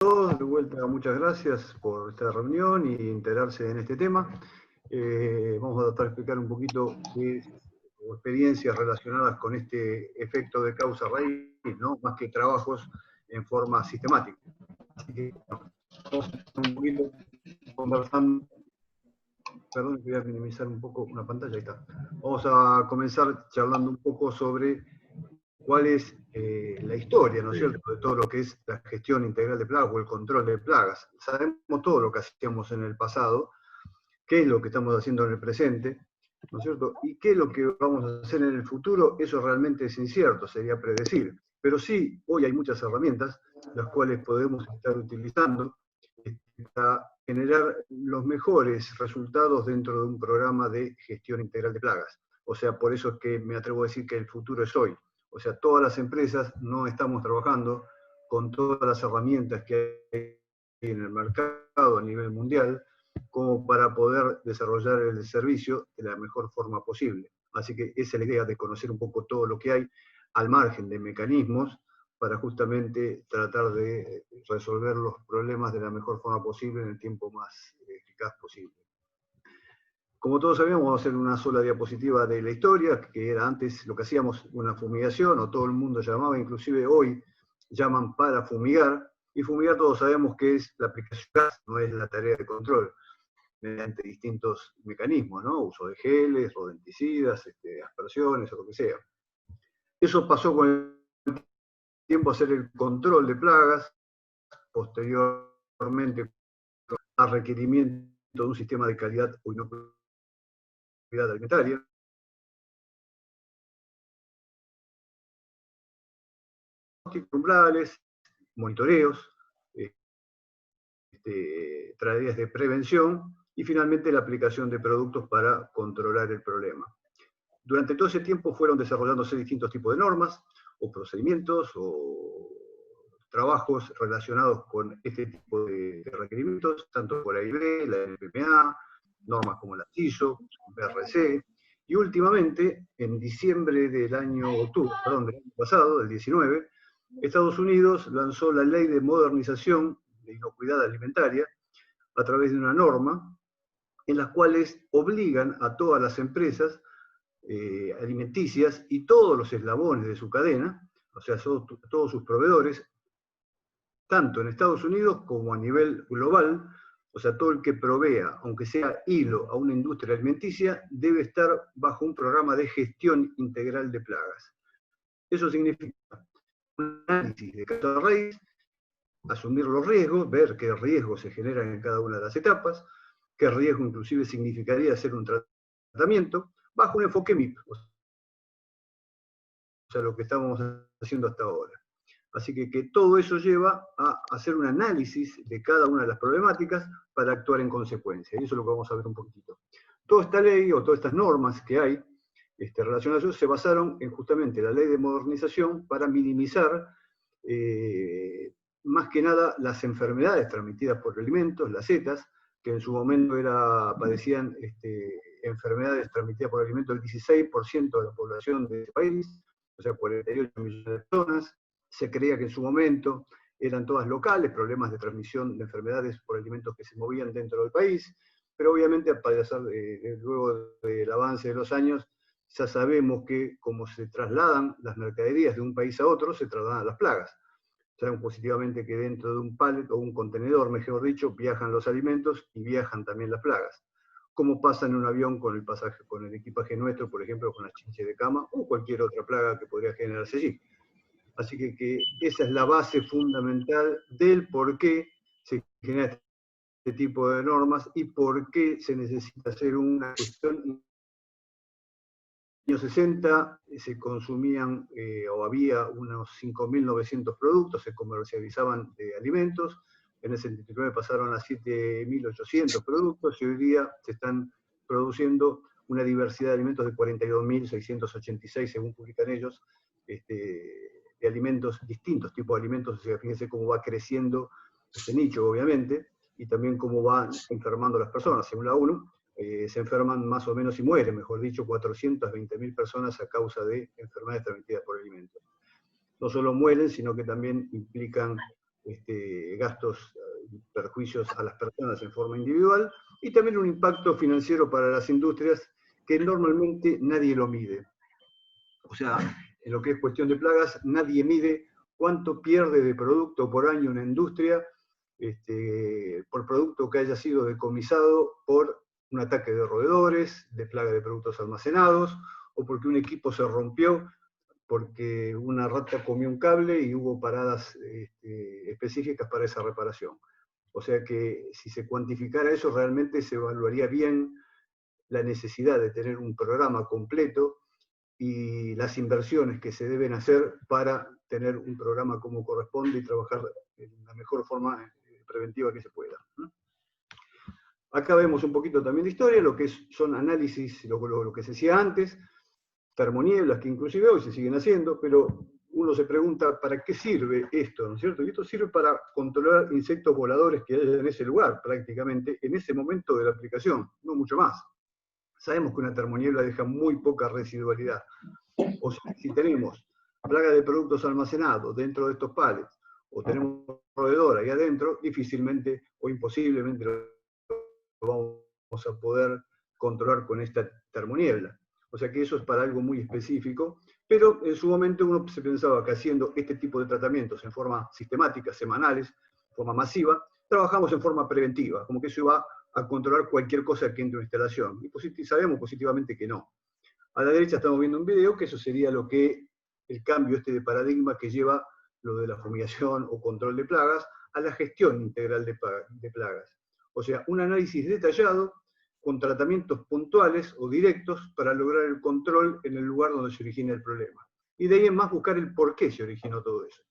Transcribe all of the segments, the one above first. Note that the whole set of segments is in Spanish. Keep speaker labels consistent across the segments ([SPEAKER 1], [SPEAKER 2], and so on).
[SPEAKER 1] De vuelta, muchas gracias por esta reunión y integrarse en este tema. Vamos a tratar de explicar un poquito experiencias relacionadas con este efecto de causa-raíz, ¿no? Más que trabajos en forma sistemática. Así que vamos a un poquito conversando. Perdón, voy a minimizar un poco una pantalla, ahí está. Vamos a comenzar charlando un poco sobre cuál es la historia, ¿no es cierto?, de todo lo que es la gestión integral de plagas o el control de plagas. Sabemos todo lo que hacíamos en el pasado, qué es lo que estamos haciendo en el presente, ¿no es cierto? Y qué es lo que vamos a hacer en el futuro, eso realmente es incierto, sería predecir. Pero sí, hoy hay muchas herramientas, las cuales podemos estar utilizando para generar los mejores resultados dentro de un programa de gestión integral de plagas. O sea, por eso es que me atrevo a decir que el futuro es hoy. O sea, todas las empresas no estamos trabajando con todas las herramientas que hay en el mercado a nivel mundial como para poder desarrollar el servicio de la mejor forma posible. Así que esa es la idea de conocer un poco todo lo que hay al margen de mecanismos para justamente tratar de resolver los problemas de la mejor forma posible en el tiempo más eficaz posible. Como todos sabemos, vamos a hacer una sola diapositiva de la historia, que era antes lo que hacíamos una fumigación, o todo el mundo llamaba, inclusive hoy llaman para fumigar, y fumigar todos sabemos que es la aplicación de gas, no es la tarea de control, mediante distintos mecanismos, ¿no? Uso de geles, rodenticidas, aspersiones o lo que sea. Eso pasó con el tiempo a ser el control de plagas, posteriormente a requerimiento de un sistema de calidad o inocuidad alimentaria, umbrales, monitoreos, tareas de prevención y finalmente la aplicación de productos para controlar el problema. Durante todo ese tiempo fueron desarrollándose distintos tipos de normas o procedimientos o trabajos relacionados con este tipo de requerimientos, tanto por la AIB, la NPPA, normas como la ISO, BRC, y últimamente, en diciembre del año pasado, del 19, Estados Unidos lanzó la Ley de Modernización de Inocuidad Alimentaria a través de una norma en las cuales obligan a todas las empresas alimenticias y todos los eslabones de su cadena, o sea, todos sus proveedores, tanto en Estados Unidos como a nivel global, o sea, todo el que provea, aunque sea hilo, a una industria alimenticia, debe estar bajo un programa de gestión integral de plagas. Eso significa un análisis de causa raíz, asumir los riesgos, ver qué riesgos se generan en cada una de las etapas, qué riesgo inclusive significaría hacer un tratamiento, bajo un enfoque MIP, o sea, lo que estamos haciendo hasta ahora. Así que todo eso lleva a hacer un análisis de cada una de las problemáticas para actuar en consecuencia. Y eso es lo que vamos a ver un poquitito. Toda esta ley o todas estas normas que hay relacionadas a eso se basaron en justamente la ley de modernización para minimizar más que nada las enfermedades transmitidas por alimentos, las ETAs, que en su momento padecían enfermedades transmitidas por alimentos del 16% de la población de ese país, o sea, 48 millones de personas. Se creía que en su momento eran todas locales, problemas de transmisión de enfermedades por alimentos que se movían dentro del país, pero obviamente luego del avance de los años, ya sabemos que como se trasladan las mercaderías de un país a otro, se trasladan las plagas. Sabemos positivamente que dentro de un pallet o un contenedor, mejor dicho, viajan los alimentos y viajan también las plagas. Como pasa en un avión con el equipaje nuestro, por ejemplo, con las chinches de cama o cualquier otra plaga que podría generarse allí. Así que esa es la base fundamental del por qué se genera este tipo de normas y por qué se necesita hacer una gestión. En los años 60 se consumían o había unos 5.900 productos, se comercializaban alimentos, en el 79 pasaron a 7.800 productos y hoy día se están produciendo una diversidad de alimentos de 42.686, según publican ellos, de alimentos, distintos tipos de alimentos, o sea, fíjense cómo va creciendo este nicho, obviamente, y también cómo van enfermando las personas, según la ONU. Se enferman más o menos y mueren, mejor dicho, 420.000 personas a causa de enfermedades transmitidas por alimentos. No solo mueren, sino que también implican gastos, perjuicios a las personas en forma individual, y también un impacto financiero para las industrias que normalmente nadie lo mide. O sea, en lo que es cuestión de plagas, nadie mide cuánto pierde de producto por año una industria por producto que haya sido decomisado por un ataque de roedores, de plaga de productos almacenados, o porque un equipo se rompió porque una rata comió un cable y hubo paradas específicas para esa reparación. O sea que si se cuantificara eso, realmente se evaluaría bien la necesidad de tener un programa completo y las inversiones que se deben hacer para tener un programa como corresponde y trabajar en la mejor forma preventiva que se pueda. Acá vemos un poquito también de historia, lo que son análisis, lo que se hacía antes, termonieblas que inclusive hoy se siguen haciendo, pero uno se pregunta, ¿para qué sirve esto? ¿No es cierto? Y esto sirve para controlar insectos voladores que hay en ese lugar, prácticamente, en ese momento de la aplicación, no mucho más. Sabemos que una termoniebla deja muy poca residualidad. O sea, si tenemos plaga de productos almacenados dentro de estos palets, o tenemos roedor ahí adentro, difícilmente o imposiblemente lo vamos a poder controlar con esta termoniebla. O sea que eso es para algo muy específico, pero en su momento uno se pensaba que haciendo este tipo de tratamientos en forma sistemática, semanales, de forma masiva, trabajamos en forma preventiva, como que eso iba a controlar cualquier cosa que entre en una instalación. Y sabemos positivamente que no. A la derecha estamos viendo un video, que eso sería lo que el cambio de paradigma que lleva lo de la fumigación o control de plagas a la gestión integral de plagas. O sea, un análisis detallado con tratamientos puntuales o directos para lograr el control en el lugar donde se origina el problema. Y de ahí en más buscar el por qué se originó todo eso.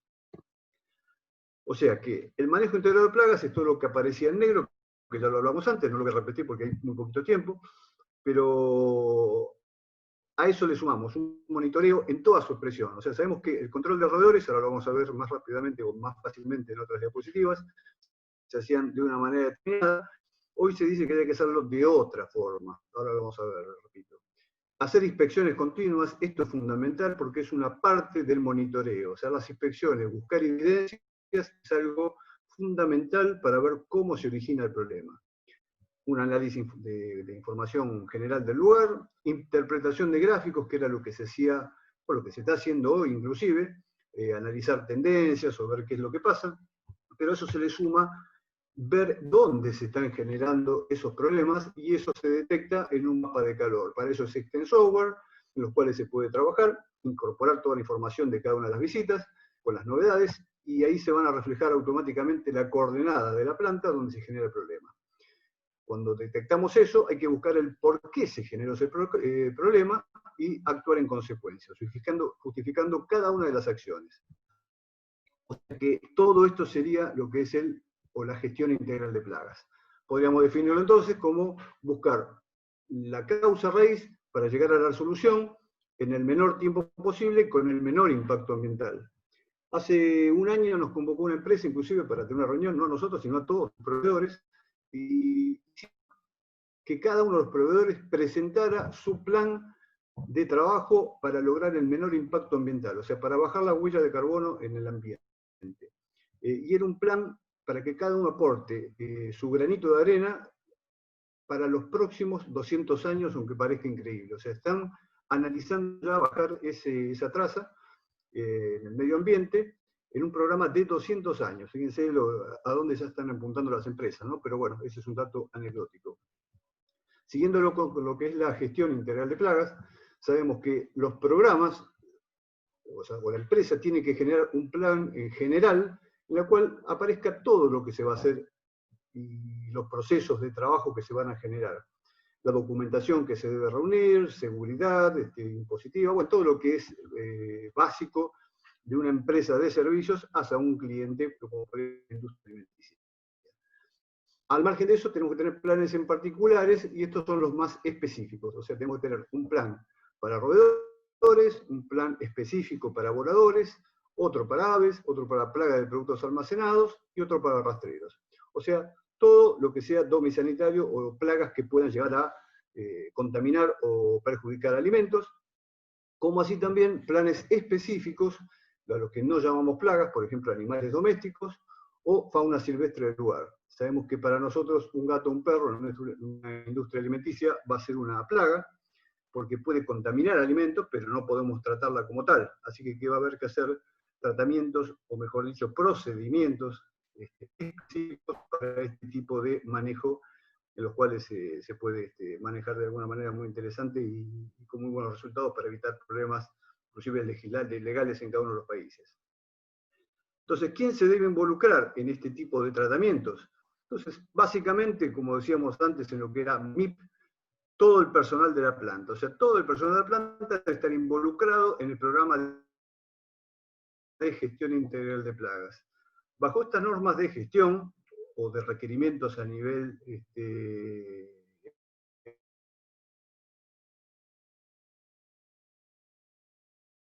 [SPEAKER 1] O sea que el manejo integrado de plagas es todo lo que aparecía en negro, que ya lo hablamos antes, no lo voy a repetir porque hay muy poquito tiempo, pero a eso le sumamos un monitoreo en toda su expresión. O sea, sabemos que el control de roedores, ahora lo vamos a ver más rápidamente o más fácilmente en otras diapositivas, se hacían de una manera determinada. Hoy se dice que hay que hacerlo de otra forma. Ahora lo vamos a ver, repito. Hacer inspecciones continuas, esto es fundamental porque es una parte del monitoreo. O sea, las inspecciones, buscar evidencias, es algo fundamental para ver cómo se origina el problema. Un análisis de información general del lugar, interpretación de gráficos, que era lo que se hacía, o lo que se está haciendo hoy inclusive, analizar tendencias o ver qué es lo que pasa, pero eso se le suma ver dónde se están generando esos problemas y eso se detecta en un mapa de calor. Para eso existen software en los cuales se puede trabajar, incorporar toda la información de cada una de las visitas con las novedades y ahí se van a reflejar automáticamente la coordenada de la planta donde se genera el problema. Cuando detectamos eso, hay que buscar el por qué se generó ese problema y actuar en consecuencia, justificando cada una de las acciones. O sea que todo esto sería lo que es la gestión integral de plagas. Podríamos definirlo entonces como buscar la causa raíz para llegar a la solución en el menor tiempo posible con el menor impacto ambiental. Hace un año nos convocó una empresa inclusive para tener una reunión, no a nosotros, sino a todos los proveedores, y que cada uno de los proveedores presentara su plan de trabajo para lograr el menor impacto ambiental, o sea, para bajar la huella de carbono en el ambiente. Y era un plan para que cada uno aporte su granito de arena para los próximos 200 años, aunque parezca increíble. O sea, están analizando ya bajar esa traza en el medio ambiente en un programa de 200 años. Fíjense a dónde ya están apuntando las empresas, ¿no? Pero bueno, ese es un dato anecdótico. Siguiéndolo con lo que es la gestión integral de plagas, sabemos que los programas, o la empresa tiene que generar un plan en general en la cual aparezca todo lo que se va a hacer y los procesos de trabajo que se van a generar. La documentación que se debe reunir, seguridad, impositiva, bueno, todo lo que es básico de una empresa de servicios hacia un cliente como la industria alimenticia. Al margen de eso, tenemos que tener planes en particulares y estos son los más específicos. O sea, tenemos que tener un plan para roedores, un plan específico para voladores, otro para aves, otro para plaga de productos almacenados y otro para rastreros. O sea, todo lo que sea domisanitario o plagas que puedan llegar a contaminar o perjudicar alimentos, como así también planes específicos, a los que no llamamos plagas, por ejemplo, animales domésticos, o fauna silvestre del lugar. Sabemos que para nosotros un gato o un perro en una industria alimenticia va a ser una plaga, porque puede contaminar alimentos, pero no podemos tratarla como tal. Así que va a haber que hacer tratamientos, o mejor dicho, procedimientos específicos para este tipo de manejo, en los cuales se puede manejar de alguna manera muy interesante y con muy buenos resultados para evitar problemas, inclusive legales en cada uno de los países. Entonces, ¿quién se debe involucrar en este tipo de tratamientos? Entonces, básicamente, como decíamos antes en lo que era MIP, todo el personal de la planta. O sea, todo el personal de la planta debe estar involucrado en el programa de gestión integral de plagas. Bajo estas normas de gestión, o de requerimientos a nivel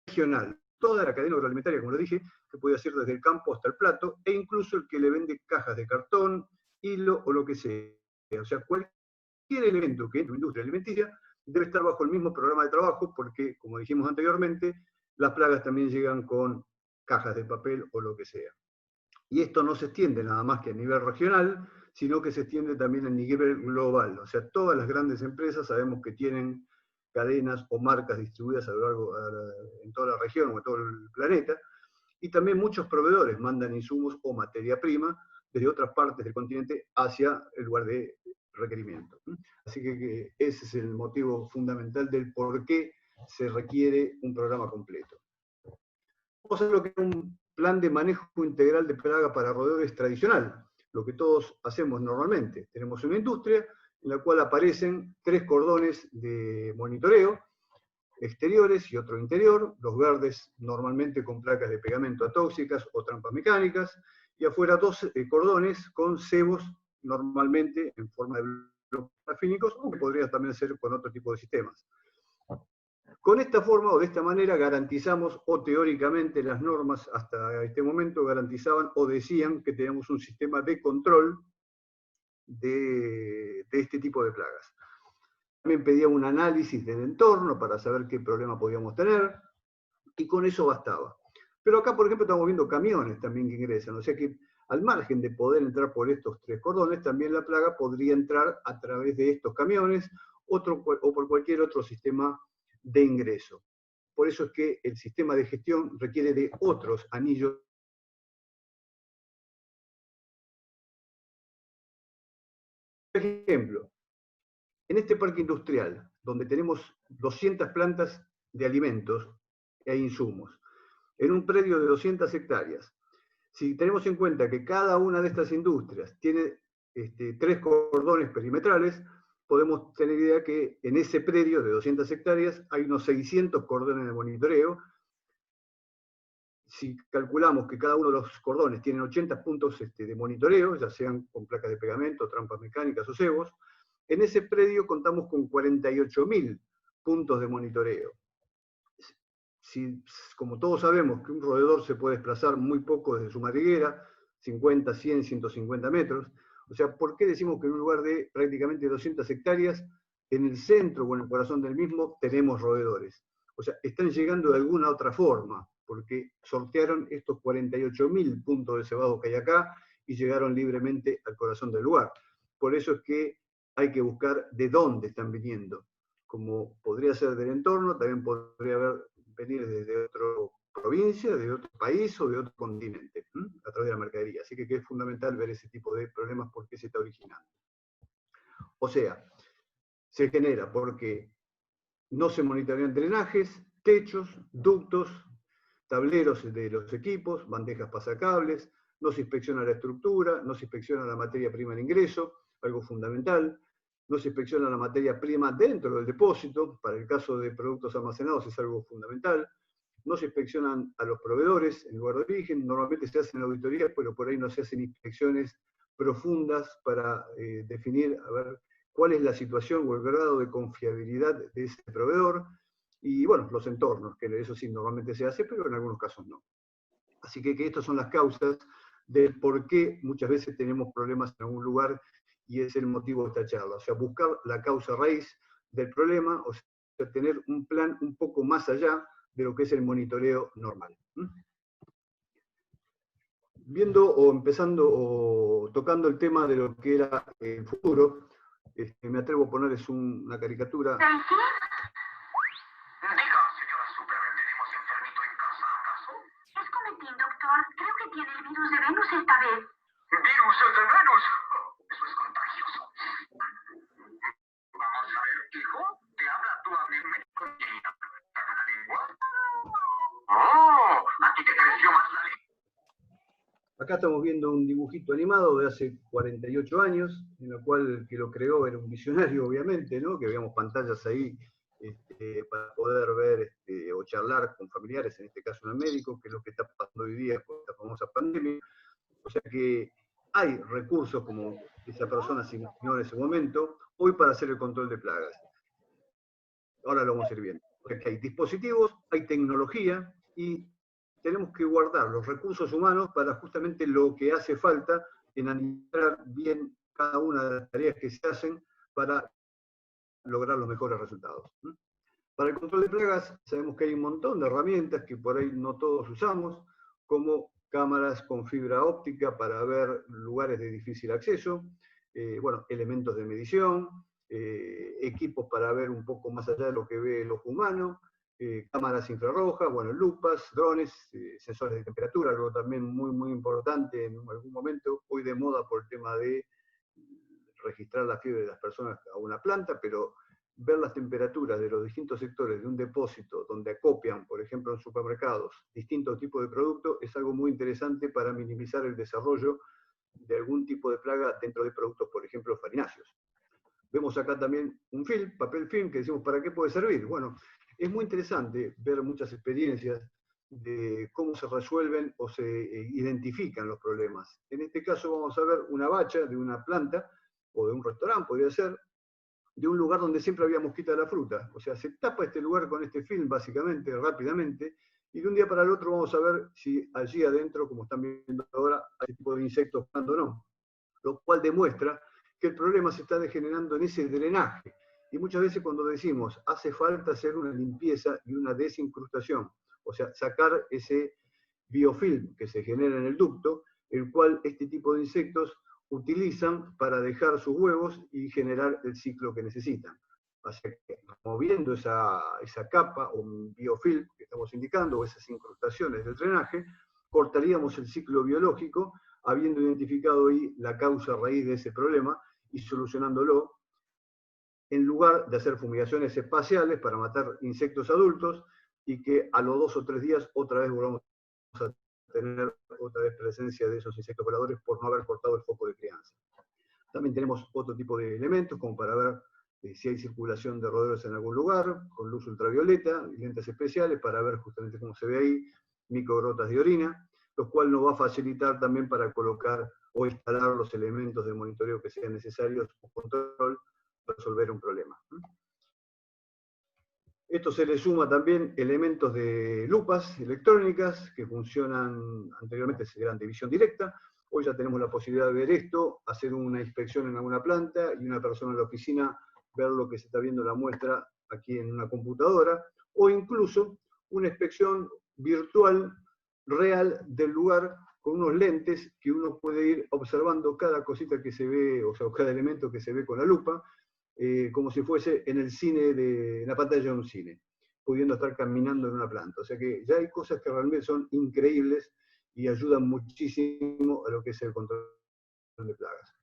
[SPEAKER 1] regional, toda la cadena agroalimentaria, como lo dije, que puede hacer desde el campo hasta el plato, e incluso el que le vende cajas de cartón, hilo o lo que sea. O sea, cualquier elemento que entre en la industria alimenticia debe estar bajo el mismo programa de trabajo, porque, como dijimos anteriormente, las plagas también llegan con cajas de papel o lo que sea. Y esto no se extiende nada más que a nivel regional, sino que se extiende también a nivel global. O sea, todas las grandes empresas sabemos que tienen cadenas o marcas distribuidas a lo largo, en toda la región o en todo el planeta, y también muchos proveedores mandan insumos o materia prima desde otras partes del continente hacia el lugar de requerimiento. Así que ese es el motivo fundamental del por qué se requiere un programa completo. Vamos a ver lo que es un plan de manejo integral de plaga para roedores tradicional, lo que todos hacemos normalmente. Tenemos una industria en la cual aparecen 3 cordones de monitoreo, exteriores y otro interior, los verdes normalmente con placas de pegamento atóxicas o trampas mecánicas, y afuera 2 cordones con cebos normalmente en forma de bloques parafínicos, aunque podría también ser con otro tipo de sistemas. Con esta forma o de esta manera garantizamos, o teóricamente las normas hasta este momento garantizaban o decían que teníamos un sistema de control de este tipo de plagas. También pedía un análisis del entorno para saber qué problema podíamos tener, y con eso bastaba. Pero acá, por ejemplo, estamos viendo camiones también que ingresan, o sea que al margen de poder entrar por estos 3 cordones, también la plaga podría entrar a través de estos camiones o por cualquier otro sistema de ingreso. Por eso es que el sistema de gestión requiere de otros anillos. Por ejemplo, en este parque industrial, donde tenemos 200 plantas de alimentos e insumos, en un predio de 200 hectáreas, si tenemos en cuenta que cada una de estas industrias tiene 3 cordones perimetrales, podemos tener idea que en ese predio de 200 hectáreas hay unos 600 cordones de monitoreo. Si calculamos que cada uno de los cordones tiene 80 puntos de monitoreo, ya sean con placas de pegamento, trampas mecánicas o cebos, en ese predio contamos con 48.000 puntos de monitoreo. Si, como todos sabemos que un roedor se puede desplazar muy poco desde su madriguera, 50, 100, 150 metros, o sea, ¿por qué decimos que en un lugar de prácticamente 200 hectáreas, en el centro o en el corazón del mismo, tenemos roedores? O sea, están llegando de alguna otra forma, porque sortearon estos 48.000 puntos de cebado que hay acá y llegaron libremente al corazón del lugar. Por eso es que hay que buscar de dónde están viniendo. Como podría ser del entorno, también podría venir desde otra provincia, de otro país o de otro continente, a través de la mercadería. Así que es fundamental ver ese tipo de problemas porque se está originando. O sea, se genera porque no se monitorean drenajes, techos, ductos, tableros de los equipos, bandejas pasacables, no se inspecciona la estructura, no se inspecciona la materia prima de ingreso, algo fundamental, no se inspecciona la materia prima dentro del depósito, para el caso de productos almacenados es algo fundamental, no se inspeccionan a los proveedores en lugar de origen, normalmente se hacen auditorías, pero por ahí no se hacen inspecciones profundas para definir a ver cuál es la situación o el grado de confiabilidad de ese proveedor, y bueno, los entornos, que eso sí normalmente se hace, pero en algunos casos no. Así que estas son las causas del por qué muchas veces tenemos problemas en algún lugar, y es el motivo de esta charla. O sea, buscar la causa raíz del problema, o sea, tener un plan un poco más allá de lo que es el monitoreo normal. viendo o empezando o tocando el tema de lo que era el futuro, me atrevo a ponerles una caricatura.
[SPEAKER 2] Diga, señora Superman, ¿tenemos enfermito en casa, acaso? Es Cometín, doctor. Creo que tiene el virus de Venus esta vez. ¿Virus de Venus? Eso es contagioso. Vamos a ver, hijo. Te habla tu amigo médico. ¿Saca la lengua? ¡Oh! Aquí te creció más la lengua.
[SPEAKER 1] Acá estamos viendo un dibujito animado de hace 48 años, en el cual el que lo creó era un visionario, obviamente, ¿no? Que veíamos pantallas ahí para poder ver o charlar con familiares, en este caso un médico, que es lo que está pasando hoy día con esta famosa pandemia. O sea que hay recursos, como esa persona se imaginó en ese momento, hoy para hacer el control de plagas. Ahora lo vamos a ir viendo. Porque hay dispositivos, hay tecnología y tenemos que guardar los recursos humanos para justamente lo que hace falta en administrar bien cada una de las tareas que se hacen para lograr los mejores resultados. Para el control de plagas sabemos que hay un montón de herramientas que por ahí no todos usamos, como cámaras con fibra óptica para ver lugares de difícil acceso, bueno, elementos de medición, equipos para ver un poco más allá de lo que ve el ojo humano, cámaras infrarrojas, bueno, lupas, drones, sensores de temperatura, algo también muy, muy importante en algún momento, hoy de moda por el tema de registrar la fiebre de las personas a una planta, pero ver las temperaturas de los distintos sectores de un depósito donde acopian, por ejemplo, en supermercados, distintos tipos de productos, es algo muy interesante para minimizar el desarrollo de algún tipo de plaga dentro de productos, por ejemplo, farináceos. Vemos acá también un film, papel film, que decimos, ¿para qué puede servir? Bueno, es muy interesante ver muchas experiencias de cómo se resuelven o se identifican los problemas. En este caso vamos a ver una bacha de una planta o de un restaurante, podría ser, de un lugar donde siempre había mosquita de la fruta. O sea, se tapa este lugar con este film, básicamente, rápidamente, y de un día para el otro vamos a ver si allí adentro, como están viendo ahora, hay tipo de insectos o no. Lo cual demuestra que el problema se está degenerando en ese drenaje. Y muchas veces cuando decimos hace falta hacer una limpieza y una desincrustación, o sea, sacar ese biofilm que se genera en el ducto, el cual este tipo de insectos utilizan para dejar sus huevos y generar el ciclo que necesitan. Así que moviendo esa capa o un biofilm que estamos indicando, o esas incrustaciones del drenaje, cortaríamos el ciclo biológico, habiendo identificado ahí la causa raíz de ese problema y solucionándolo, en lugar de hacer fumigaciones espaciales para matar insectos adultos y que a los 2 o 3 días otra vez volvamos a tener otra vez presencia de esos insectos voladores por no haber cortado el foco de crianza. También tenemos otro tipo de elementos como para ver si hay circulación de roedores en algún lugar, con luz ultravioleta y lentes especiales para ver justamente cómo se ve ahí, microgotas de orina, lo cual nos va a facilitar también para colocar o instalar los elementos de monitoreo que sean necesarios o control para resolver un problema. Esto se le suma también elementos de lupas electrónicas que funcionan, anteriormente eran de visión directa, hoy ya tenemos la posibilidad de ver esto, hacer una inspección en alguna planta y una persona en la oficina ver lo que se está viendo la muestra aquí en una computadora, o incluso una inspección virtual real del lugar con unos lentes que uno puede ir observando cada cosita que se ve, o sea, cada elemento que se ve con la lupa, como si fuese en el cine, en la pantalla de un cine, pudiendo estar caminando en una planta. O sea que ya hay cosas que realmente son increíbles y ayudan muchísimo a lo que es el control de plagas.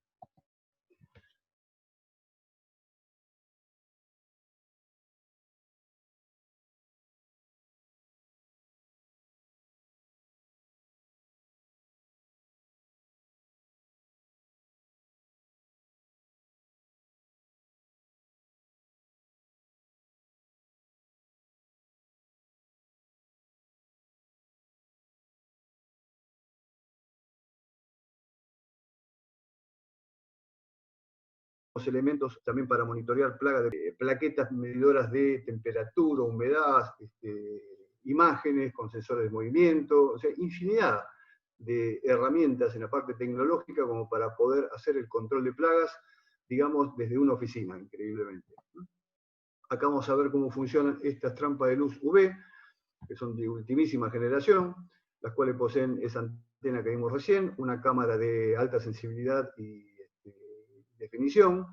[SPEAKER 1] Elementos también para monitorear plagas, plaquetas medidoras de temperatura, humedad, imágenes con sensores de movimiento, o sea, infinidad de herramientas en la parte tecnológica como para poder hacer el control de plagas, digamos, desde una oficina, increíblemente. Acá vamos a ver cómo funcionan estas trampas de luz UV, que son de ultimísima generación, las cuales poseen esa antena que vimos recién, una cámara de alta sensibilidad y definición,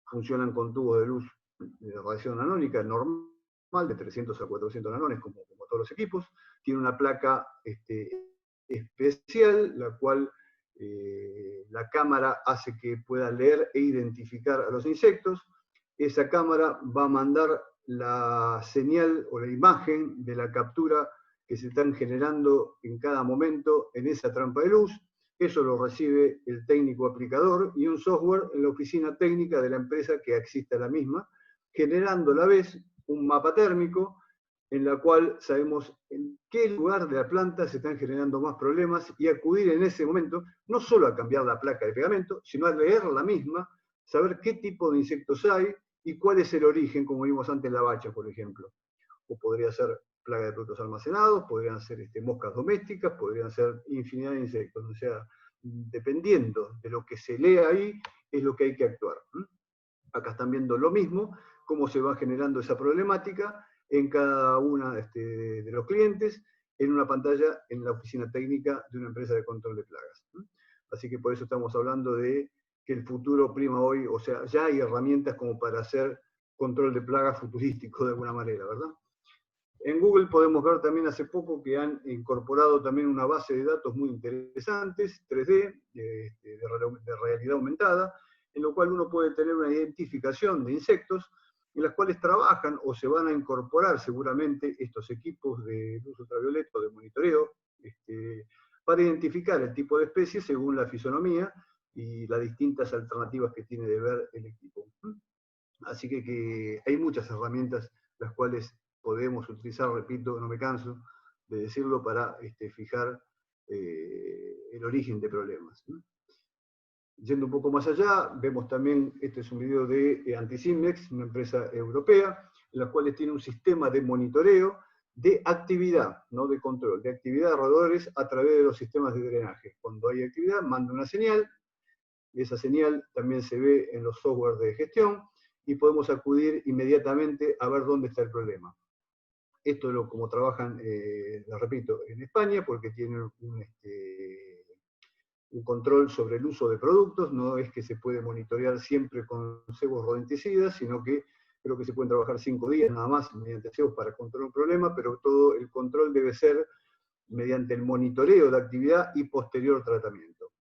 [SPEAKER 1] funcionan con tubos de luz de radiación anónica normal, de 300 a 400 nanones, como todos los equipos. Tiene una placa especial, la cual la cámara hace que pueda leer e identificar a los insectos. Esa cámara va a mandar la señal o la imagen de la captura que se están generando en cada momento en esa trampa de luz. Eso lo recibe el técnico aplicador y un software en la oficina técnica de la empresa que existe a la misma, generando a la vez un mapa térmico en la cual sabemos en qué lugar de la planta se están generando más problemas y acudir en ese momento no solo a cambiar la placa de pegamento, sino a leer la misma, saber qué tipo de insectos hay y cuál es el origen, como vimos antes la bacha, por ejemplo. O podría ser plaga de productos almacenados, podrían ser moscas domésticas, podrían ser infinidad de insectos. O sea, dependiendo de lo que se lee ahí, es lo que hay que actuar. Acá están viendo lo mismo, cómo se va generando esa problemática en cada uno de los clientes, en una pantalla en la oficina técnica de una empresa de control de plagas. Así que por eso estamos hablando de que el futuro prima hoy, o sea, ya hay herramientas como para hacer control de plagas futurístico de alguna manera, ¿verdad? En Google podemos ver también hace poco que han incorporado también una base de datos muy interesantes, 3D, de realidad aumentada, en lo cual uno puede tener una identificación de insectos en las cuales trabajan o se van a incorporar seguramente estos equipos de luz ultravioleta o de monitoreo para identificar el tipo de especie según la fisonomía y las distintas alternativas que tiene de ver el equipo. Así que hay muchas herramientas las cuales podemos utilizar, repito, no me canso de decirlo, para fijar el origen de problemas. Yendo un poco más allá, vemos también, este es un video de Anticimex, una empresa europea, en la cual tiene un sistema de monitoreo de actividad, no de control, de actividad de roedores a través de los sistemas de drenaje. Cuando hay actividad, manda una señal, y esa señal también se ve en los softwares de gestión, y podemos acudir inmediatamente a ver dónde está el problema. Esto es como trabajan, lo repito, en España, porque tienen un control sobre el uso de productos. No es que se puede monitorear siempre con cebos rodenticidas, sino que creo que se pueden trabajar 5 días nada más mediante cebos para controlar un problema, pero todo el control debe ser mediante el monitoreo de actividad y posterior tratamiento.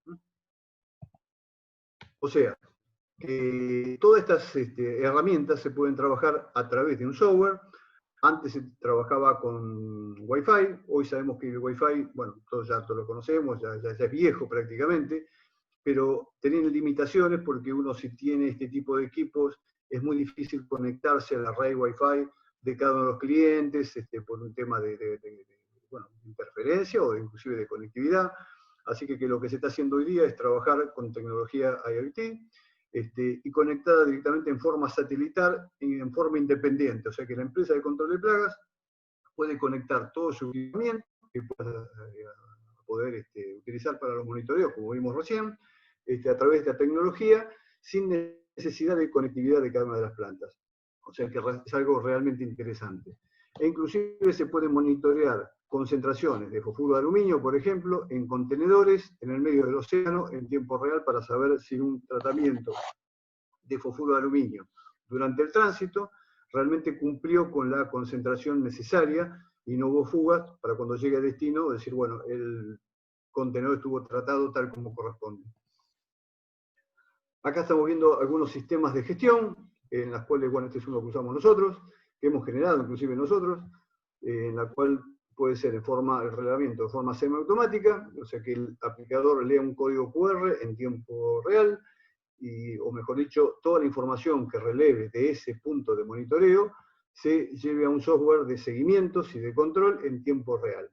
[SPEAKER 1] O sea, que todas estas herramientas se pueden trabajar a través de un software. Antes se trabajaba con Wi-Fi, hoy sabemos que el Wi-Fi, bueno, todos lo conocemos, ya es viejo prácticamente, pero tienen limitaciones porque uno, si tiene este tipo de equipos, es muy difícil conectarse a la red Wi-Fi de cada uno de los clientes por un tema de interferencia o inclusive de conectividad. Así que lo que se está haciendo hoy día es trabajar con tecnología IoT, y conectada directamente en forma satelital y en forma independiente. O sea que la empresa de control de plagas puede conectar todo su equipamiento que pueda poder utilizar para los monitoreos, como vimos recién, a través de la tecnología, sin necesidad de conectividad de cada una de las plantas. O sea que es algo realmente interesante. E inclusive se pueden monitorear concentraciones de fosfuro de aluminio, por ejemplo, en contenedores en el medio del océano en tiempo real para saber si un tratamiento de fosfuro de aluminio durante el tránsito realmente cumplió con la concentración necesaria y no hubo fugas para cuando llegue a destino decir, bueno, el contenedor estuvo tratado tal como corresponde. Acá estamos viendo algunos sistemas de gestión, en las cuales, bueno, este es uno que usamos nosotros, que hemos generado inclusive nosotros, en la cual puede ser el relevamiento de forma semiautomática, o sea que el aplicador lea un código QR en tiempo real, o mejor dicho, toda la información que releve de ese punto de monitoreo se lleve a un software de seguimientos y de control en tiempo real.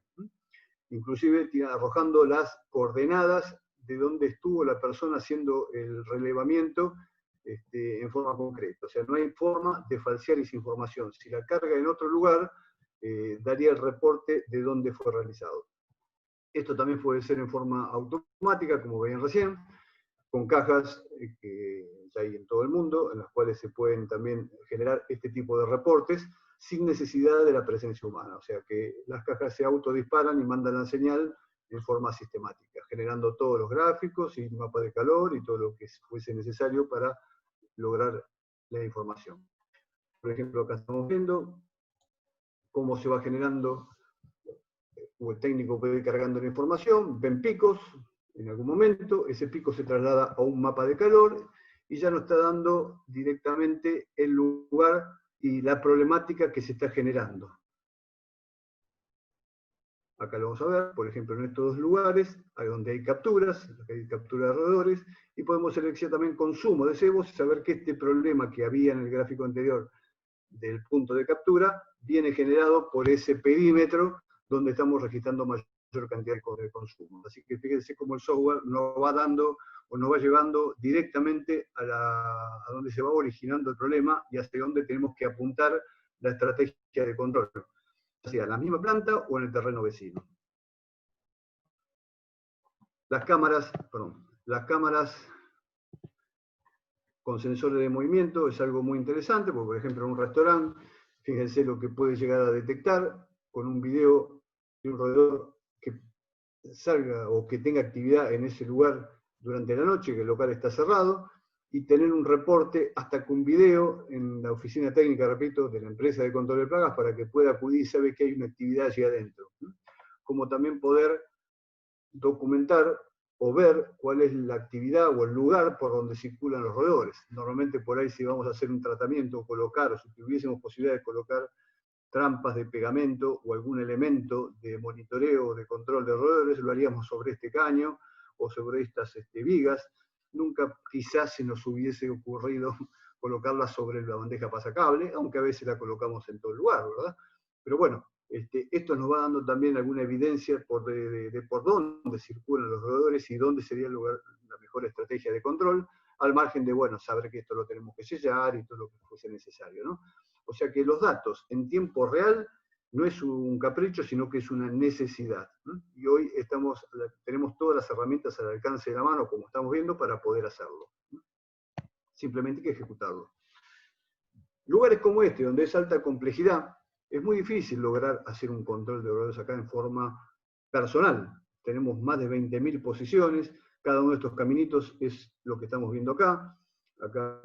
[SPEAKER 1] Inclusive arrojando las coordenadas de dónde estuvo la persona haciendo el relevamiento en forma concreta. O sea, no hay forma de falsear esa información. Si la carga en otro lugar, daría el reporte de dónde fue realizado. Esto también puede ser en forma automática, como veían recién, con cajas que ya hay en todo el mundo, en las cuales se pueden también generar este tipo de reportes sin necesidad de la presencia humana. O sea que las cajas se autodisparan y mandan la señal en forma sistemática, generando todos los gráficos y mapas de calor y todo lo que fuese necesario para lograr la información. Por ejemplo, acá estamos viendo cómo se va generando, o el técnico puede ir cargando la información, ven picos en algún momento, ese pico se traslada a un mapa de calor y ya nos está dando directamente el lugar y la problemática que se está generando. Acá lo vamos a ver, por ejemplo, en estos dos lugares, donde hay capturas, hay captura de roedores, y podemos seleccionar también consumo de cebos y saber que este problema que había en el gráfico anterior del punto de captura viene generado por ese perímetro donde estamos registrando mayor cantidad de consumo. Así que fíjense cómo el software nos va dando o nos va llevando directamente a donde se va originando el problema y hacia donde tenemos que apuntar la estrategia de control, sea en la misma planta o en el terreno vecino. Las cámaras con sensores de movimiento es algo muy interesante, porque por ejemplo en un restaurante, fíjense lo que puede llegar a detectar con un video de un roedor que salga o que tenga actividad en ese lugar durante la noche, que el local está cerrado, y tener un reporte hasta con video en la oficina técnica, repito, de la empresa de control de plagas para que pueda acudir y saber que hay una actividad allí adentro. Como también poder documentar o ver cuál es la actividad o el lugar por donde circulan los roedores. Normalmente por ahí si vamos a hacer un tratamiento o colocar, o si tuviésemos posibilidad de colocar trampas de pegamento o algún elemento de monitoreo o de control de roedores, lo haríamos sobre este caño o sobre estas vigas. Nunca quizás se nos hubiese ocurrido colocarla sobre la bandeja pasacable, aunque a veces la colocamos en todo el lugar, ¿verdad? Pero bueno, esto nos va dando también alguna evidencia de por dónde circulan los roedores y dónde sería la mejor estrategia de control, al margen de, bueno, saber que esto lo tenemos que sellar y todo lo que fuese necesario, ¿no? O sea que los datos en tiempo real no es un capricho, sino que es una necesidad. Y hoy tenemos todas las herramientas al alcance de la mano, como estamos viendo, para poder hacerlo. Simplemente hay que ejecutarlo. Lugares como este, donde es alta complejidad, es muy difícil lograr hacer un control de roedores acá en forma personal. Tenemos más de 20.000 posiciones, cada uno de estos caminitos es lo que estamos viendo acá. Acá,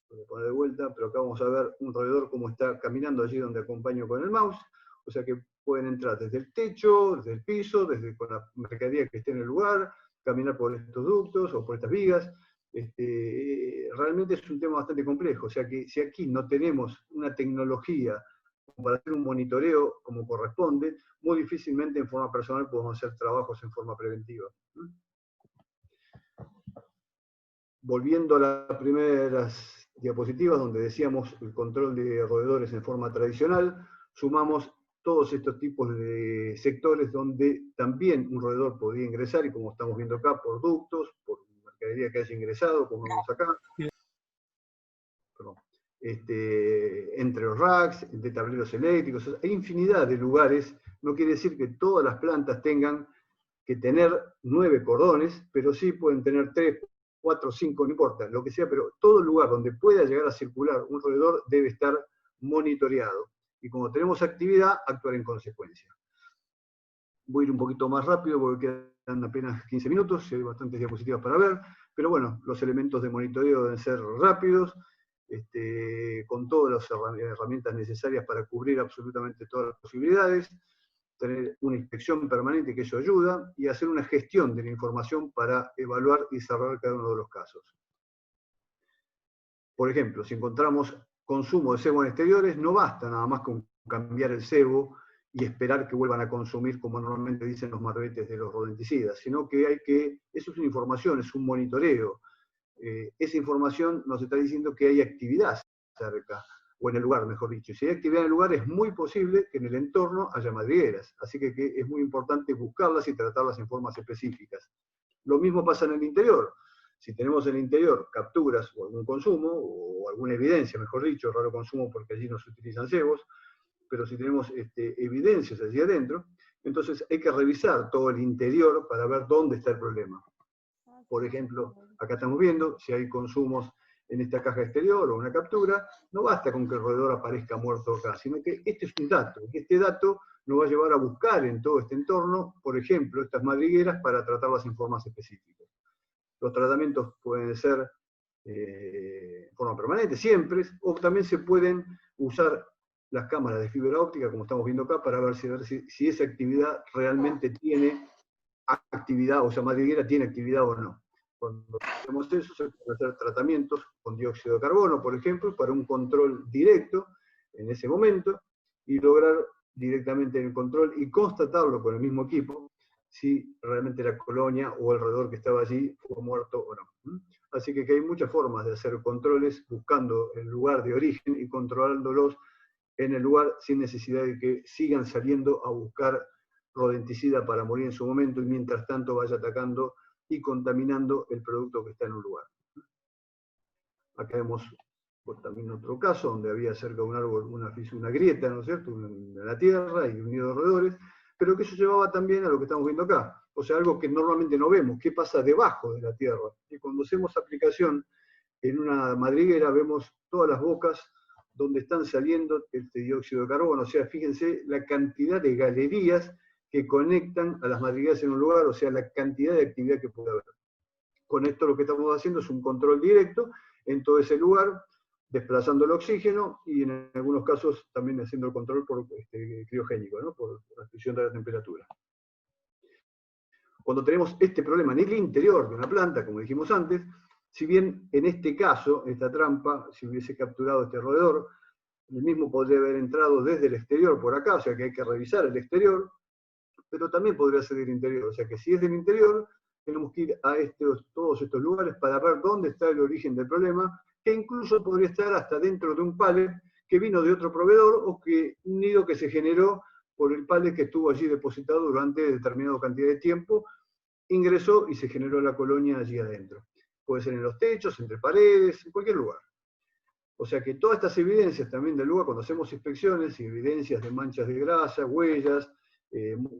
[SPEAKER 1] voy a poner de vuelta, pero acá vamos a ver un roedor como está caminando allí donde acompaño con el mouse, o sea que pueden entrar desde el techo, desde el piso, con la mercadería que esté en el lugar, caminar por estos ductos o por estas vigas. Realmente es un tema bastante complejo, o sea que si aquí no tenemos una tecnología para hacer un monitoreo como corresponde, muy difícilmente en forma personal podemos hacer trabajos en forma preventiva. Volviendo a las primeras diapositivas donde decíamos el control de roedores en forma tradicional, sumamos todos estos tipos de sectores donde también un roedor podía ingresar, y como estamos viendo acá, por ductos, por mercadería que haya ingresado, como vemos acá, entre los racks, de tableros eléctricos, hay infinidad de lugares. No quiere decir que todas las plantas tengan que tener 9 cordones, pero sí pueden tener 3, 4, 5, no importa, lo que sea, pero todo lugar donde pueda llegar a circular un roedor debe estar monitoreado. Y como tenemos actividad, actuar en consecuencia. Voy a ir un poquito más rápido porque quedan apenas 15 minutos, hay bastantes diapositivas para ver, pero bueno, los elementos de monitoreo deben ser rápidos, con todas las herramientas necesarias para cubrir absolutamente todas las posibilidades, tener una inspección permanente, que eso ayuda, y hacer una gestión de la información para evaluar y cerrar cada uno de los casos. Por ejemplo, si encontramos consumo de cebo en exteriores, no basta nada más con cambiar el cebo y esperar que vuelvan a consumir, como normalmente dicen los marbetes de los rodenticidas, sino que eso es una información, es un monitoreo. Esa información nos está diciendo que hay actividad cerca, o en el lugar, mejor dicho. Si hay actividad en el lugar, es muy posible que en el entorno haya madrigueras, así que es muy importante buscarlas y tratarlas en formas específicas. Lo mismo pasa en el interior. Si tenemos en el interior capturas o algún consumo, o alguna evidencia, mejor dicho, raro consumo porque allí no se utilizan cebos, pero si tenemos evidencias allí adentro, entonces hay que revisar todo el interior para ver dónde está el problema. Por ejemplo, acá estamos viendo si hay consumos en esta caja exterior o una captura, no basta con que el roedor aparezca muerto acá, sino que este es un dato, y este dato nos va a llevar a buscar en todo este entorno, por ejemplo, estas madrigueras para tratarlas en formas específicas. Los tratamientos pueden ser en forma permanente, siempre, o también se pueden usar las cámaras de fibra óptica, como estamos viendo acá, para ver si esa actividad realmente tiene actividad, o sea, madriguera tiene actividad o no. Cuando hacemos eso, se pueden hacer tratamientos con dióxido de carbono, por ejemplo, para un control directo en ese momento, y lograr directamente el control y constatarlo con el mismo equipo, si realmente la colonia o el roedor que estaba allí fue muerto o no. Así que hay muchas formas de hacer controles buscando el lugar de origen y controlándolos en el lugar sin necesidad de que sigan saliendo a buscar rodenticida para morir en su momento y mientras tanto vaya atacando y contaminando el producto que está en un lugar. Acá vemos también otro caso donde había cerca de un árbol una grieta, ¿no es cierto?, en la tierra y un nido de roedores, pero que eso llevaba también a lo que estamos viendo acá, o sea, algo que normalmente no vemos, qué pasa debajo de la tierra. Y cuando hacemos aplicación en una madriguera vemos todas las bocas donde están saliendo este dióxido de carbono, o sea, fíjense la cantidad de galerías que conectan a las madrigueras en un lugar, o sea, la cantidad de actividad que puede haber. Con esto lo que estamos haciendo es un control directo en todo ese lugar, desplazando el oxígeno y en algunos casos también haciendo el control por criogénico, ¿no?, por restricción de la temperatura. Cuando tenemos este problema en el interior de una planta, como dijimos antes, si bien en este caso, esta trampa, si hubiese capturado este roedor, el mismo podría haber entrado desde el exterior por acá, o sea que hay que revisar el exterior, pero también podría ser del interior, o sea que si es del interior, tenemos que ir a todos estos lugares para ver dónde está el origen del problema, que incluso podría estar hasta dentro de un pallet que vino de otro proveedor o que un nido que se generó por el pallet que estuvo allí depositado durante determinada cantidad de tiempo, ingresó y se generó la colonia allí adentro. Puede ser en los techos, entre paredes, en cualquier lugar. O sea que todas estas evidencias también del lugar, cuando hacemos inspecciones y evidencias de manchas de grasa, huellas,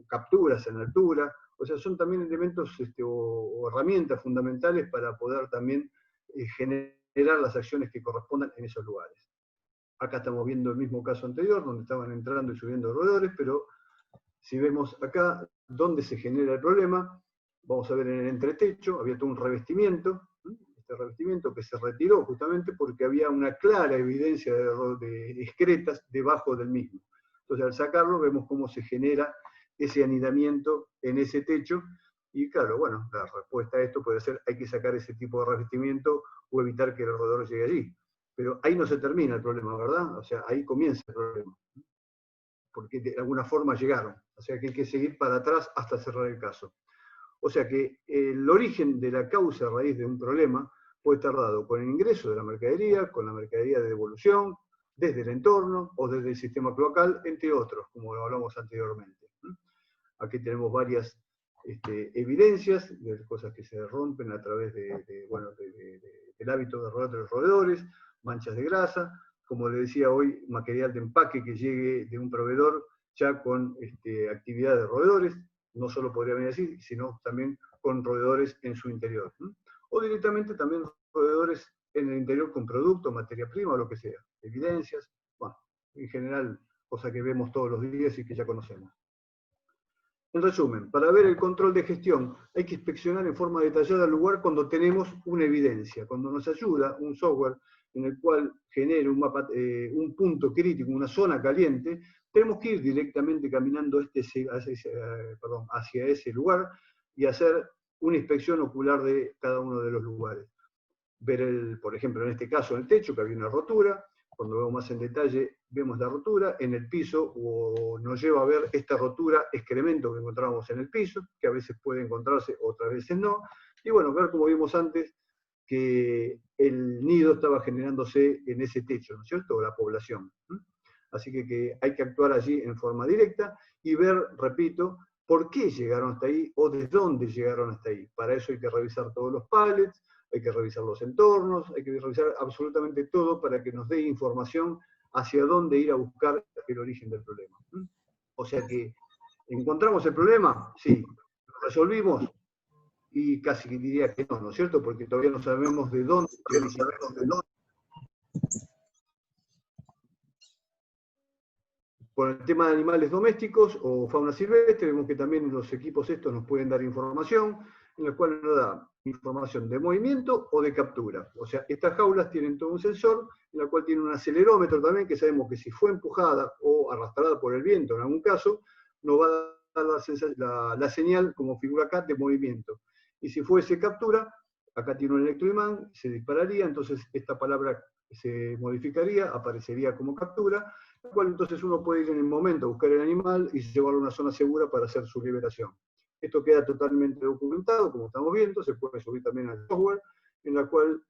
[SPEAKER 1] capturas en altura, o sea, son también elementos o herramientas fundamentales para poder también generar las acciones que correspondan en esos lugares. Acá estamos viendo el mismo caso anterior, donde estaban entrando y subiendo roedores, pero si vemos acá dónde se genera el problema, vamos a ver en el entretecho, había todo un revestimiento, este revestimiento que se retiró justamente porque había una clara evidencia de excretas debajo del mismo. Entonces al sacarlo vemos cómo se genera ese anidamiento en ese techo, y claro, bueno, la respuesta a esto puede ser hay que sacar ese tipo de revestimiento o evitar que el roedor llegue allí. Pero ahí no se termina el problema, ¿verdad? O sea, ahí comienza el problema, porque de alguna forma llegaron, o sea que hay que seguir para atrás hasta cerrar el caso. O sea que el origen de la causa a raíz de un problema puede estar dado con el ingreso de la mercadería, con la mercadería de devolución, desde el entorno o desde el sistema cloacal, entre otros, como lo hablamos anteriormente. Aquí tenemos varias evidencias de cosas que se rompen a través del hábito de los roedores, manchas de grasa, como le decía hoy, material de empaque que llegue de un proveedor ya con actividad de roedores, no solo podría venir así, sino también con roedores en su interior. O directamente también roedores en el interior con producto, materia prima o lo que sea, evidencias, bueno, en general, cosas que vemos todos los días y que ya conocemos. En resumen, para ver el control de gestión hay que inspeccionar en forma detallada el lugar cuando tenemos una evidencia, cuando nos ayuda un software en el cual genere un mapa, un punto crítico, una zona caliente, tenemos que ir directamente caminando hacia ese lugar y hacer una inspección ocular de cada uno de los lugares. Ver, por ejemplo, en este caso en el techo, que había una rotura. Cuando vemos más en detalle, vemos la rotura en el piso, o nos lleva a ver esta rotura, excremento que encontramos en el piso, que a veces puede encontrarse, otras veces no. Y bueno, ver como vimos antes, que el nido estaba generándose en ese techo, ¿no es cierto?, o la población. Así que hay que actuar allí en forma directa y ver, repito, por qué llegaron hasta ahí o de dónde llegaron hasta ahí. Para eso hay que revisar todos los pallets, hay que revisar los entornos, hay que revisar absolutamente todo para que nos dé información hacia dónde ir a buscar el origen del problema. O sea que, ¿encontramos el problema? Sí. ¿Lo resolvimos? Y casi que diría que no, ¿no es cierto? Porque todavía no sabemos de dónde. Con el tema de animales domésticos o fauna silvestre, vemos que también los equipos estos nos pueden dar información, en la cual nos da información de movimiento o de captura. O sea, estas jaulas tienen todo un sensor, en la cual tiene un acelerómetro también, que sabemos que si fue empujada o arrastrada por el viento en algún caso, nos va a dar la señal, como figura acá, de movimiento. Y si fuese captura, acá tiene un electroimán, se dispararía, entonces esta palabra se modificaría, aparecería como captura, la cual entonces uno puede ir en el momento a buscar el animal y llevarlo a una zona segura para hacer su liberación. Esto queda totalmente documentado, como estamos viendo, se puede subir también al software, en la cual,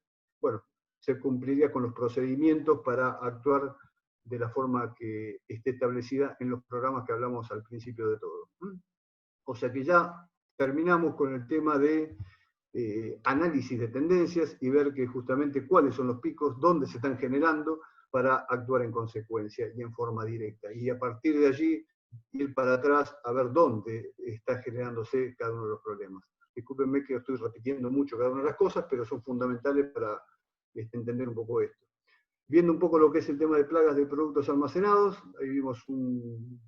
[SPEAKER 1] bueno, se cumpliría con los procedimientos para actuar de la forma que esté establecida en los programas que hablamos al principio de todo. O sea que ya terminamos con el tema de análisis de tendencias y ver que justamente cuáles son los picos, dónde se están generando para actuar en consecuencia y en forma directa. Y a partir de allí ir para atrás a ver dónde está generándose cada uno de los problemas. Discúlpenme que estoy repitiendo mucho cada una de las cosas, pero son fundamentales para entender un poco esto. Viendo un poco lo que es el tema de plagas de productos almacenados, ahí vimos un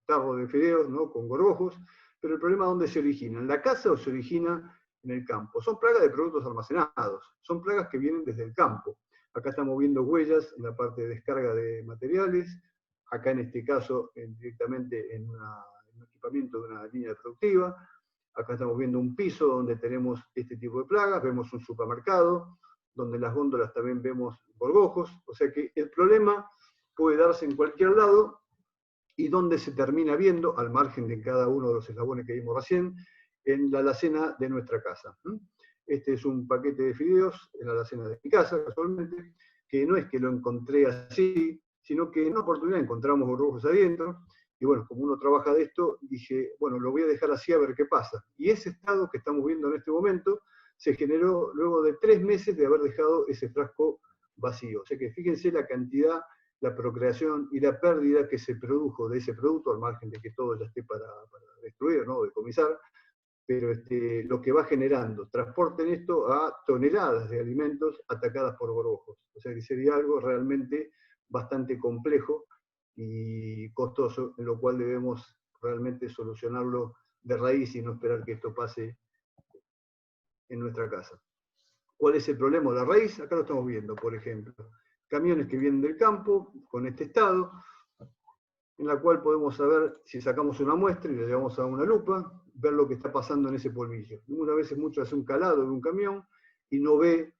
[SPEAKER 1] tarro de fideos, ¿no?, con gorgojos, pero el problema ¿dónde se origina? ¿En la casa o se origina en el campo? Son plagas de productos almacenados, son plagas que vienen desde el campo. Acá estamos viendo huellas en la parte de descarga de materiales, acá en este caso directamente en un equipamiento de una línea productiva, acá estamos viendo un piso donde tenemos este tipo de plagas, vemos un supermercado, donde en las góndolas también vemos gorgojos, o sea que el problema puede darse en cualquier lado, y donde se termina viendo, al margen de cada uno de los eslabones que vimos recién, en la alacena de nuestra casa. Este es un paquete de fideos en la alacena de mi casa, casualmente, que no es que lo encontré así, sino que en una oportunidad encontramos gorgojos adentro, y bueno, como uno trabaja de esto, dije, bueno, lo voy a dejar así a ver qué pasa. Y ese estado que estamos viendo en este momento se generó luego de 3 meses de haber dejado ese frasco vacío. O sea que fíjense la cantidad, la procreación y la pérdida que se produjo de ese producto, al margen de que todo ya esté para destruir, ¿no?, decomisar, pero lo que va generando. Transporten esto a toneladas de alimentos atacadas por gorgojos. O sea que sería algo realmente bastante complejo y costoso, en lo cual debemos realmente solucionarlo de raíz y no esperar que esto pase en nuestra casa. ¿Cuál es el problema de la raíz? Acá lo estamos viendo, por ejemplo. Camiones que vienen del campo con este estado, en la cual podemos saber, si sacamos una muestra y la llevamos a una lupa, ver lo que está pasando en ese polvillo. Una vez mucho hace un calado de un camión y no ve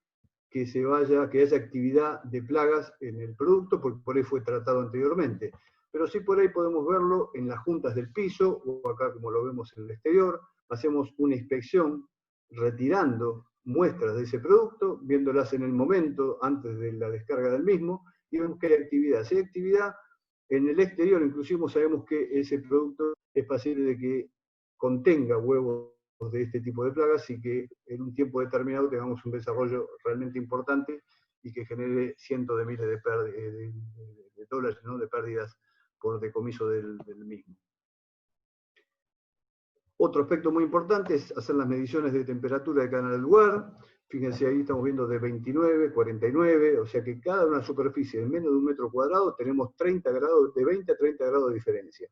[SPEAKER 1] que haya actividad de plagas en el producto, porque por ahí fue tratado anteriormente. Pero sí por ahí podemos verlo en las juntas del piso, o acá como lo vemos en el exterior, hacemos una inspección retirando muestras de ese producto, viéndolas en el momento antes de la descarga del mismo, y vemos que hay actividad. Si hay actividad en el exterior, inclusive sabemos que ese producto es posible de que contenga huevos de este tipo de plagas y que en un tiempo determinado tengamos un desarrollo realmente importante y que genere cientos de miles de dólares, ¿no?, de pérdidas por decomiso del mismo. Otro aspecto muy importante es hacer las mediciones de temperatura de cada lugar. Fíjense, ahí estamos viendo de 29, 49, o sea que cada una superficie de menos de 1 metro cuadrado tenemos 30 grados, de 20 a 30 grados de diferencia.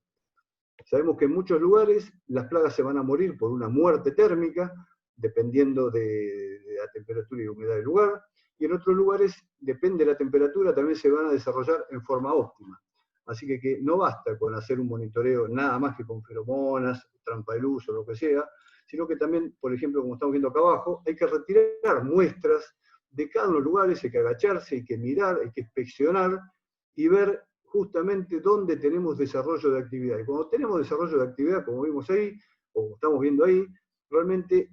[SPEAKER 1] Sabemos que en muchos lugares las plagas se van a morir por una muerte térmica, dependiendo de la temperatura y humedad del lugar, y en otros lugares, depende de la temperatura, también se van a desarrollar en forma óptima. Así que no basta con hacer un monitoreo nada más que con feromonas, trampa de luz o lo que sea, sino que también, por ejemplo, como estamos viendo acá abajo, hay que retirar muestras de cada uno de los lugares, hay que agacharse, hay que mirar, hay que inspeccionar y ver justamente dónde tenemos desarrollo de actividad. Y cuando tenemos desarrollo de actividad, como vimos ahí, o estamos viendo ahí, realmente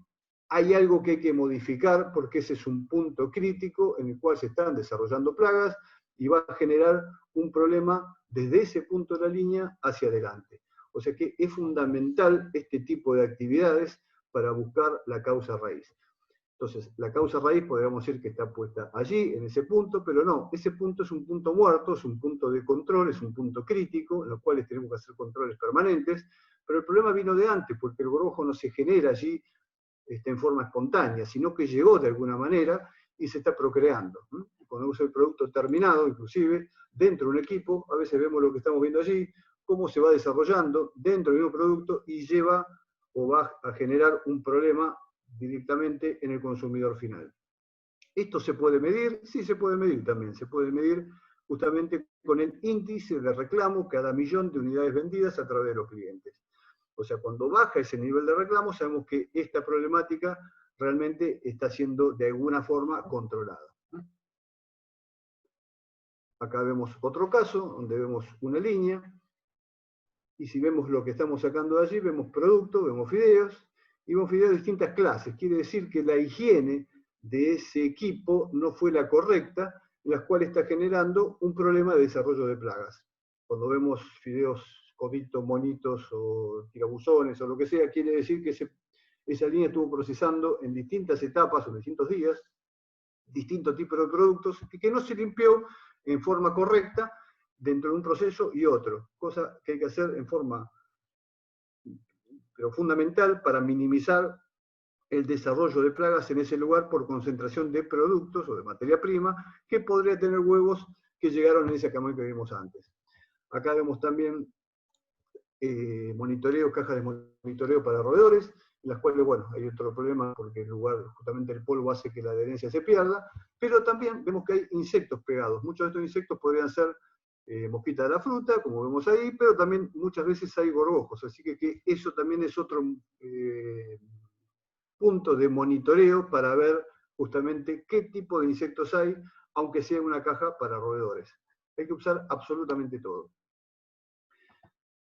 [SPEAKER 1] hay algo que hay que modificar porque ese es un punto crítico en el cual se están desarrollando plagas y va a generar un problema desde ese punto de la línea hacia adelante. O sea que es fundamental este tipo de actividades para buscar la causa raíz. Entonces, la causa raíz podríamos decir que está puesta allí, en ese punto, pero no, ese punto es un punto muerto, es un punto de control, es un punto crítico, en los cuales tenemos que hacer controles permanentes, pero el problema vino de antes, porque el gorgojo no se genera allí en forma espontánea, sino que llegó de alguna manera y se está procreando. cuando vemos el producto terminado, inclusive, dentro de un equipo, a veces vemos lo que estamos viendo allí, cómo se va desarrollando dentro del mismo producto y lleva o va a generar un problema directamente en el consumidor final. ¿Esto se puede medir? Sí, se puede medir también. Se puede medir justamente con el índice de reclamo cada millón de unidades vendidas a través de los clientes. O sea, cuando baja ese nivel de reclamo, sabemos que esta problemática realmente está siendo de alguna forma controlada. Acá vemos otro caso, donde vemos una línea, y si vemos lo que estamos sacando de allí, vemos productos, vemos fideos, y vemos fideos de distintas clases. Quiere decir que la higiene de ese equipo no fue la correcta, en las cuales está generando un problema de desarrollo de plagas. Cuando vemos fideos coditos, monitos o tirabuzones o lo que sea, quiere decir que esa línea estuvo procesando en distintas etapas o en distintos días distintos tipos de productos y que no se limpió en forma correcta dentro de un proceso y otro, cosa que hay que hacer en forma pero fundamental para minimizar el desarrollo de plagas en ese lugar por concentración de productos o de materia prima que podría tener huevos que llegaron en esa camada que vimos antes. Acá vemos también monitoreo, cajas de monitoreo para roedores, en las cuales, bueno, hay otro problema porque el lugar, justamente el polvo hace que la adherencia se pierda, pero también vemos que hay insectos pegados. Muchos de estos insectos podrían ser mosquita de la fruta, como vemos ahí, pero también muchas veces hay gorgojos, así que eso también es otro punto de monitoreo para ver justamente qué tipo de insectos hay, aunque sea en una caja para roedores. Hay que usar absolutamente todo.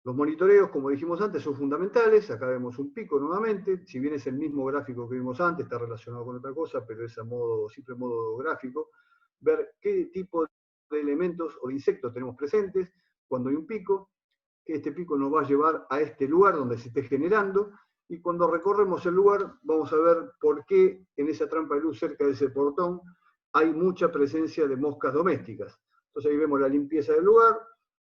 [SPEAKER 1] Los monitoreos, como dijimos antes, son fundamentales. Acá vemos un pico nuevamente. Si bien es el mismo gráfico que vimos antes, está relacionado con otra cosa, pero es a modo, simple modo gráfico. Ver qué tipo de elementos o de insectos tenemos presentes cuando hay un pico, que este pico nos va a llevar a este lugar donde se esté generando, y cuando recorremos el lugar vamos a ver por qué en esa trampa de luz cerca de ese portón hay mucha presencia de moscas domésticas. Entonces ahí vemos la limpieza del lugar,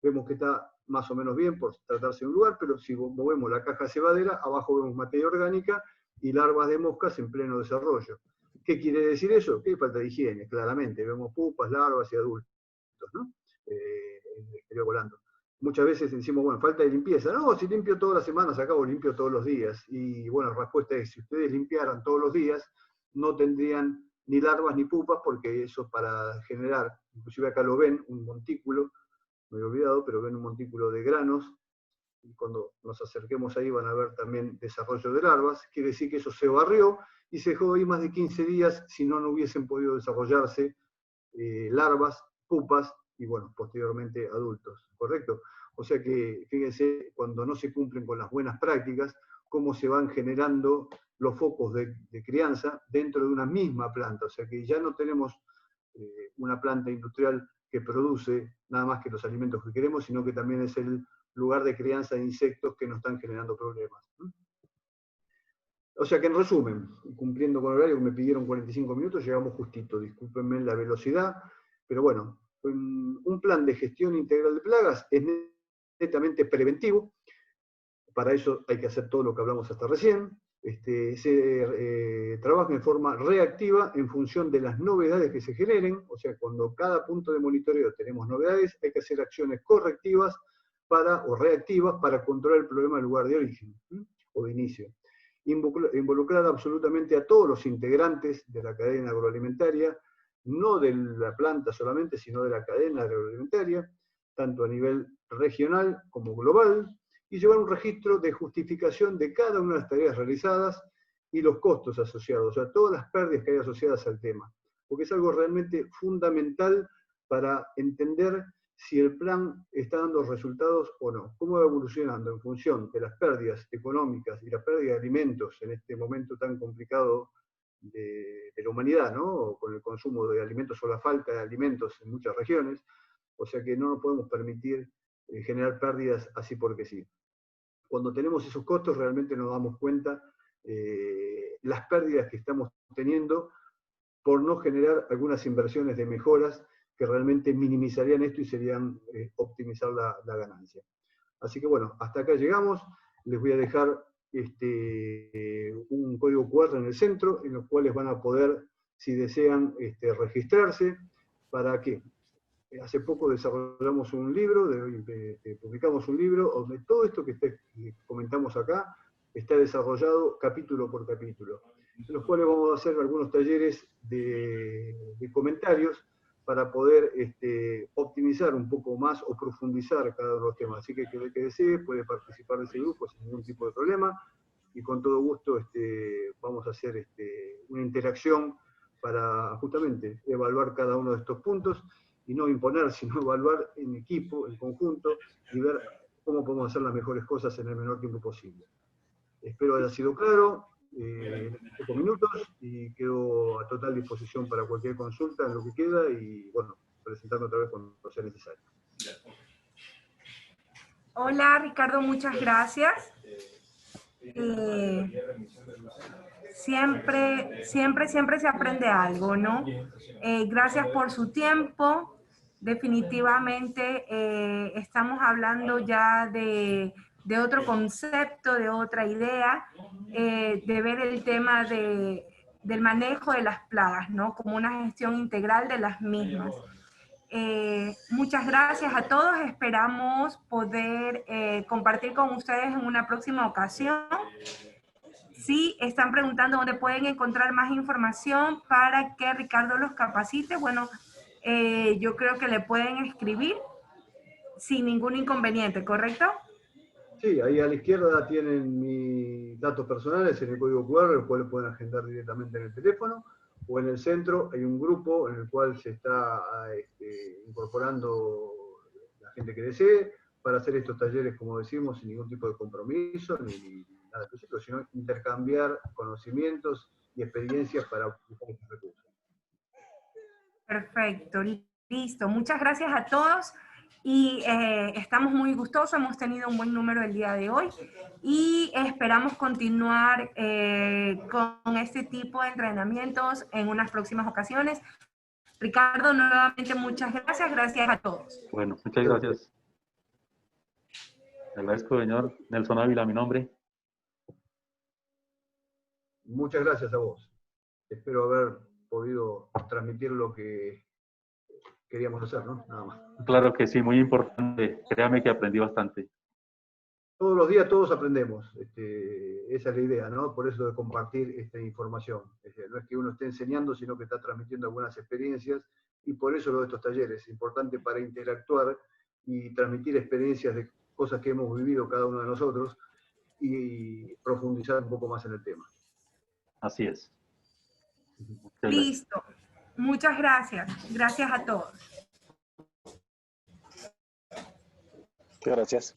[SPEAKER 1] vemos que está más o menos bien por tratarse de un lugar, pero si movemos la caja cebadera, abajo vemos materia orgánica y larvas de moscas en pleno desarrollo. ¿Qué quiere decir eso? Que hay falta de higiene, claramente. Vemos pupas, larvas y adultos, ¿no? Volando. Muchas veces decimos, bueno, falta de limpieza. No, si limpio todas las semanas, acabo limpio todos los días. Y bueno, la respuesta es, si ustedes limpiaran todos los días, no tendrían ni larvas ni pupas, porque eso para generar, inclusive acá lo ven, un montículo, me he olvidado, pero ven un montículo de granos, y cuando nos acerquemos ahí van a ver también desarrollo de larvas, quiere decir que eso se barrió, y se dejó ahí más de 15 días, si no, no hubiesen podido desarrollarse larvas, pupas, y bueno, posteriormente adultos, ¿correcto? O sea que, fíjense, cuando no se cumplen con las buenas prácticas, cómo se van generando los focos de crianza dentro de una misma planta. O sea que ya no tenemos una planta industrial que produce nada más que los alimentos que queremos, sino que también es el lugar de crianza de insectos que nos están generando problemas. O sea que en resumen, cumpliendo con el horario que me pidieron 45 minutos, llegamos justito, discúlpenme la velocidad, pero bueno, un plan de gestión integral de plagas es netamente preventivo, para eso hay que hacer todo lo que hablamos hasta recién, se trabaja en forma reactiva en función de las novedades que se generen, o sea, cuando cada punto de monitoreo tenemos novedades, hay que hacer acciones correctivas o reactivas para controlar el problema en lugar de origen o de inicio. Involucrar absolutamente a todos los integrantes de la cadena agroalimentaria, no de la planta solamente, sino de la cadena agroalimentaria, tanto a nivel regional como global, y llevar un registro de justificación de cada una de las tareas realizadas y los costos asociados, o sea, todas las pérdidas que hay asociadas al tema, porque es algo realmente fundamental para entender si el plan está dando resultados o no, cómo va evolucionando en función de las pérdidas económicas y la pérdida de alimentos en este momento tan complicado de la humanidad, ¿no? Con el consumo de alimentos o la falta de alimentos en muchas regiones, o sea que no nos podemos permitir generar pérdidas así porque sí. Cuando tenemos esos costos realmente nos damos cuenta las pérdidas que estamos teniendo por no generar algunas inversiones de mejoras que realmente minimizarían esto y serían optimizar la ganancia. Así que bueno, hasta acá llegamos. Les voy a dejar un código QR en el centro, en los cuales van a poder, si desean, registrarse. ¿Para qué? Hace poco desarrollamos un libro, publicamos un libro, donde todo esto que comentamos acá está desarrollado capítulo por capítulo, en los cuales vamos a hacer algunos talleres de comentarios para poder optimizar un poco más o profundizar cada uno de los temas. Así que el que desee puede participar de ese grupo sin ningún tipo de problema, y con todo gusto vamos a hacer una interacción para justamente evaluar cada uno de estos puntos, y no imponer, sino evaluar en equipo, en conjunto, y ver cómo podemos hacer las mejores cosas en el menor tiempo posible. Espero haya sido claro en pocos minutos, y quedo a total disposición para cualquier consulta en lo que queda, y bueno, presentarme otra vez cuando sea necesario.
[SPEAKER 3] Hola Ricardo, muchas gracias. Siempre se aprende algo, ¿no? Gracias por su tiempo. Definitivamente estamos hablando ya de otro concepto, de otra idea, de ver el tema del manejo de las plagas, ¿no? Como una gestión integral de las mismas. Muchas gracias a todos. Esperamos poder compartir con ustedes en una próxima ocasión. Si están preguntando dónde pueden encontrar más información para que Ricardo los capacite, bueno, yo creo que le pueden escribir sin ningún inconveniente, ¿correcto?
[SPEAKER 1] Sí, ahí a la izquierda tienen mis datos personales en el código QR, los cuales pueden agendar directamente en el teléfono, o en el centro hay un grupo en el cual se está incorporando la gente que desee para hacer estos talleres, como decimos, sin ningún tipo de compromiso ni nada específico, sino intercambiar conocimientos y experiencias para utilizar estos recursos.
[SPEAKER 3] Perfecto, listo. Muchas gracias a todos. Y estamos muy gustosos, hemos tenido un buen número el día de hoy y esperamos continuar con este tipo de entrenamientos en unas próximas ocasiones. Ricardo, nuevamente muchas gracias, gracias a todos.
[SPEAKER 4] Bueno, muchas gracias. Le agradezco, señor Nelson Ávila, mi nombre.
[SPEAKER 1] Muchas gracias a vos. Espero haber podido transmitir lo que queríamos hacer, ¿no? Nada más.
[SPEAKER 4] Claro que sí, muy importante. Créame que aprendí bastante.
[SPEAKER 1] Todos los días todos aprendemos. Esa es la idea, ¿no? Por eso de compartir esta información. No es que uno esté enseñando, sino que está transmitiendo algunas experiencias, y por eso lo de estos talleres es importante para interactuar y transmitir experiencias de cosas que hemos vivido cada uno de nosotros y profundizar un poco más en el tema.
[SPEAKER 4] Así es.
[SPEAKER 3] Listo. Muchas gracias. Gracias a todos.
[SPEAKER 5] Muchas gracias.